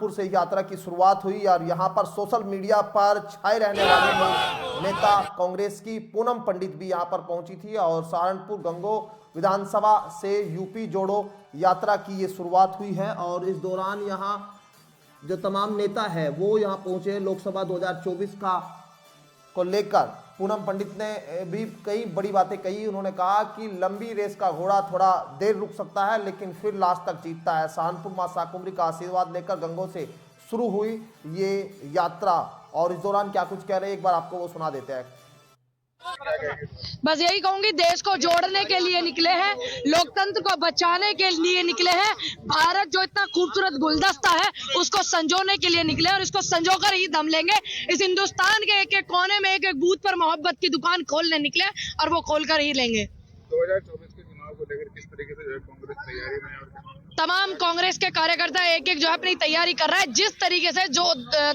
सहारनपुर से यात्रा की शुरुआत हुई और यहां पर सोशल मीडिया पर छाए रहने वाले नेता कांग्रेस की पूनम पंडित भी यहां पर पहुंची थी और सहारनपुर गंगो विधानसभा से यूपी जोड़ो यात्रा की ये शुरुआत हुई है। और इस दौरान यहां जो तमाम नेता है वो यहां पहुंचे लोकसभा 2024 को लेकर। पूनम पंडित ने भी कई बड़ी बातें कही। उन्होंने कहा कि लंबी रेस का घोड़ा थोड़ा देर रुक सकता है लेकिन फिर लास्ट तक जीतता है। सहारनपुर मां शाकुंभरी का आशीर्वाद लेकर गंगो से शुरू हुई ये यात्रा और इस दौरान क्या कुछ कह रहे हैं एक बार आपको वो सुना देते हैं। बस यही कहूंगी, देश को जोड़ने के लिए निकले हैं, लोकतंत्र को बचाने के लिए निकले हैं। भारत जो इतना खूबसूरत गुलदस्ता है उसको संजोने के लिए निकले और इसको संजोकर ही दम लेंगे। इस हिंदुस्तान के एक एक कोने में एक एक बूथ पर मोहब्बत की दुकान खोलने निकले और वो खोलकर ही लेंगे। 2024 के चुनाव को लेकर किस तरीके से जो है कांग्रेस तैयारी में और तमाम कांग्रेस के कार्यकर्ता एक एक जो है अपनी तैयारी कर रहा है, जिस तरीके से जो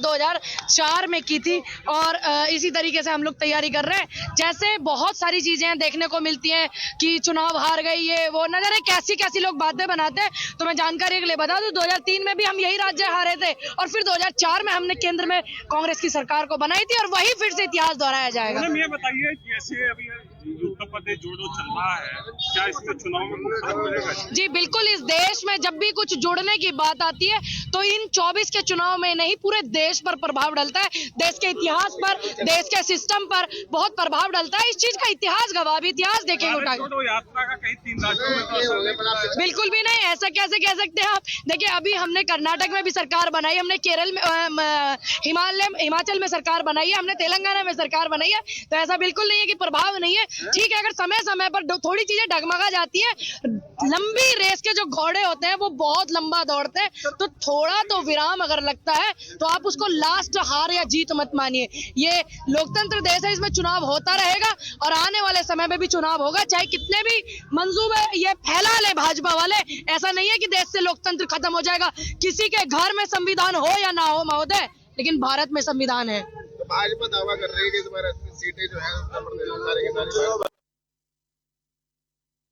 2004 में की थी और इसी तरीके से हम लोग तैयारी कर रहे हैं। जैसे बहुत सारी चीजें देखने को मिलती हैं कि चुनाव हार गई, ये वो न जाने कैसी कैसी लोग बातें बनाते हैं। तो मैं जानकारी के लिए बता दूं, 2003 में भी हम यही राज्य हारे थे और फिर 2004 में हमने केंद्र में कांग्रेस की सरकार को बनाई थी और वही फिर से इतिहास दोहराया जाएगा। ये बताइए कैसे अभी उत्तर प्रदेश जोड़ो चल रहा है, क्या इसके चुनाव में फर्क पड़ेगा? जी बिल्कुल, इस देश में जब भी कुछ जुड़ने की बात आती है तो इन 24 के चुनाव में नहीं पूरे देश पर प्रभाव डलता है। देश के इतिहास पर, देश के सिस्टम पर बहुत प्रभाव डलता है। इस चीज का इतिहास गवाह भी, इतिहास देखेंगे उठा के। यात्रा का कहीं 3 राज्यों में बिल्कुल भी नहीं, ऐसा कैसे कह सकते हैं आप। देखिए, अभी हमने कर्नाटक में भी सरकार बनाई, हमने केरल में हिमाचल में सरकार बनाई है, हमने तेलंगाना में सरकार बनाई है। तो ऐसा बिल्कुल नहीं है कि प्रभाव नहीं है। ठीक है, अगर समय समय पर थोड़ी चीजें डगमगा जाती है, लंबी रेस के जो घोड़े होते हैं वो बहुत लंबा दौड़ते हैं, तो थोड़ा तो विराम अगर लगता है तो आप उसको लास्ट हार या जीत मत मानिए। ये लोकतंत्र देश है, इसमें चुनाव होता रहेगा और आने वाले समय में भी चुनाव होगा, चाहे कितने भी मंसूबे ये फैला ले भाजपा वाले। ऐसा नहीं है कि देश से लोकतंत्र खत्म हो जाएगा। किसी के घर में संविधान हो या ना हो महोदय, लेकिन भारत में संविधान है। तो भाजपा दावा कर रही है कि इस बार सीटें जो है उत्तर प्रदेश में सारी की सारी।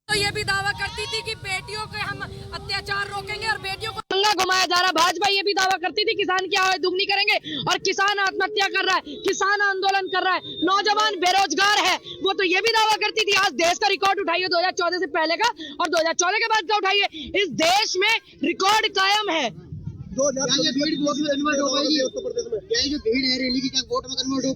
तो ये भी दावा करती थी कि बेटियों के हम अत्याचार रोकेंगे और बेटियों को दंगा घुमाया जा रहा है। भाजपा ये भी दावा करती थी किसान की आय दुगनी करेंगे और किसान आत्महत्या कर रहा है, किसान आंदोलन कर रहा है, नौजवान बेरोजगार है। वो तो ये भी दावा करती थी। आज देश का रिकॉर्ड उठाइए 2014 से पहले का और 2014 के बाद का उठाइए, इस देश में रिकॉर्ड कायम है।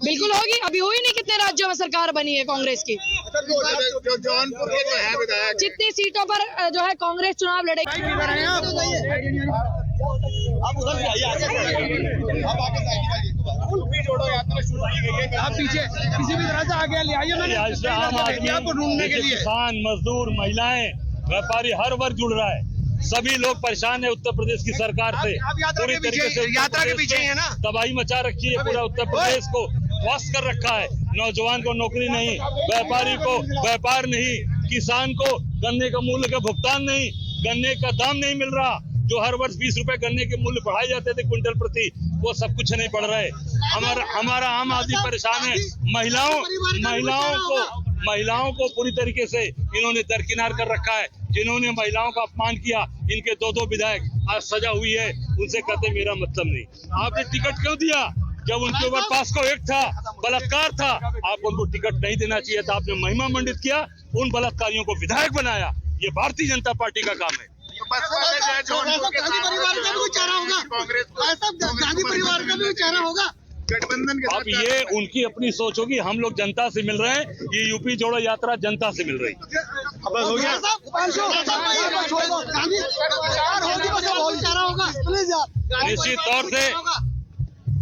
बिल्कुल होगी, अभी हुई नहीं। कितने राज्यों में सरकार बनी है कांग्रेस की? जौनपुर के जो है विधायक जितनी सीटों पर जो है कांग्रेस चुनाव लड़ेगी। जोड़ो यात्रा शुरू की गई है, आप पीछे किसी भी तरह से आगे ले आइए। आम आदमी को ढूंढने के लिए किसान, मजदूर, महिलाएं, व्यापारी हर वर्ग जुड़ रहा है। सभी लोग परेशान है उत्तर प्रदेश की सरकार से। पूरी तरीके से यात्रा के पीछे है ना, तबाही मचा रखी है, पूरा उत्तर प्रदेश को ध्वस्त कर रखा है। नौजवान को नौकरी नहीं, व्यापारी को व्यापार नहीं, किसान को गन्ने का मूल्य का भुगतान नहीं, गन्ने का दाम नहीं मिल रहा। जो हर वर्ष 20 रुपए गन्ने के मूल्य बढ़ाए जाते थे क्विंटल प्रति, वो सब कुछ नहीं बढ़ रहा है। हमारा आम आदमी परेशान है। महिलाओं को पूरी तरीके से इन्होंने दरकिनार कर रखा है। जिन्होंने महिलाओं का अपमान किया, इनके 2 विधायक आज सजा हुई है, उनसे कहते मेरा मतलब नहीं। आपने टिकट क्यों दिया जब उनके ऊपर पास्को एक्ट था, बलात्कार था? आप उनको टिकट नहीं देना चाहिए था। आपने महिमा मंडित किया, उन बलात्कारियों को विधायक बनाया। ये भारतीय जनता पार्टी का काम है। गठबंधन के अब ये उनकी अपनी सोच होगी। हम लोग जनता से मिल रहे हैं, ये यूपी जोड़ो यात्रा जनता से मिल रही। बस हो गया। निश्चित तौर से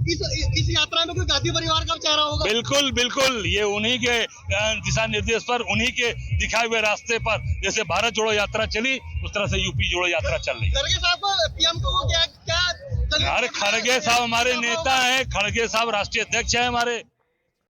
इस यात्रा में कोई गांधी परिवार का चेहरा होगा? बिल्कुल ये उन्हीं के दिशा निर्देश पर, उन्हीं के दिखाए हुए रास्ते पर जैसे भारत जोड़ो यात्रा चली, उस तरह से यूपी जोड़ो यात्रा चल रही। खड़गे साहब पीएम को क्या अरे खड़गे साहब हमारे नेता हैं, खड़गे साहब राष्ट्रीय अध्यक्ष हैं हमारे।